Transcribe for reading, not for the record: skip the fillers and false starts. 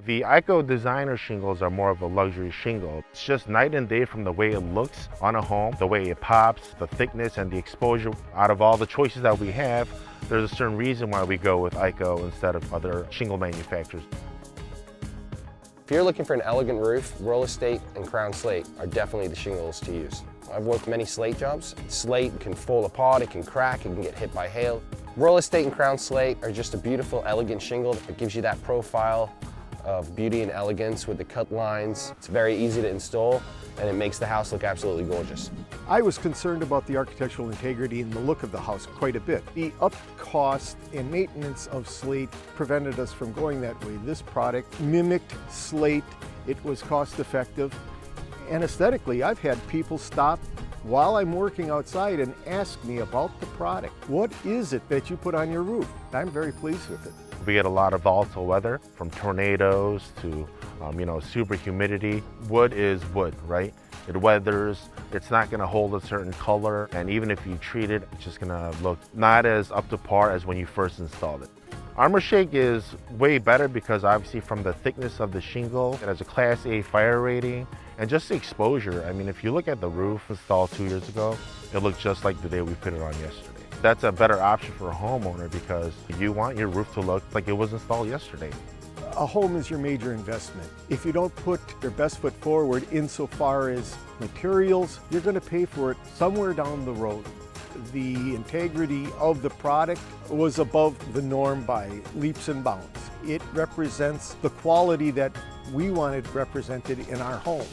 The IKO Designer shingles are more of a luxury shingle. It's just night and day from the way it looks on a home, the way it pops, the thickness and the exposure. Out of all the choices that we have, there's a certain reason why we go with IKO instead of other shingle manufacturers. If you're looking for an elegant roof, Roller Slate and Crown Slate are definitely the shingles to use. I've worked many Slate jobs. Slate can fall apart, it can crack, it can get hit by hail. Roller Slate and Crown Slate are just a beautiful, elegant shingle that gives you that profile of beauty and elegance with the cut lines. It's very easy to install and it makes the house look absolutely gorgeous. I was concerned about the architectural integrity and the look of the house quite a bit. The up cost and maintenance of slate prevented us from going that way. This product mimicked slate. It was cost effective. And aesthetically, I've had people stop while I'm working outside and ask me about the product. What is it that you put on your roof? I'm very pleased with it. We get a lot of volatile weather, from tornadoes to super humidity. Wood is wood, right? It weathers, it's not gonna hold a certain color, and even if you treat it, it's just gonna look not as up to par as when you first installed it. Armourshake is way better because obviously from the thickness of the shingle, it has a Class A fire rating, and just the exposure. I mean, if you look at the roof installed 2 years ago, it looked just like the day we put it on yesterday. That's a better option for a homeowner because you want your roof to look like it was installed yesterday. A home is your major investment. If you don't put your best foot forward insofar as materials, you're going to pay for it somewhere down the road. The integrity of the product was above the norm by leaps and bounds. It represents the quality that we wanted represented in our home.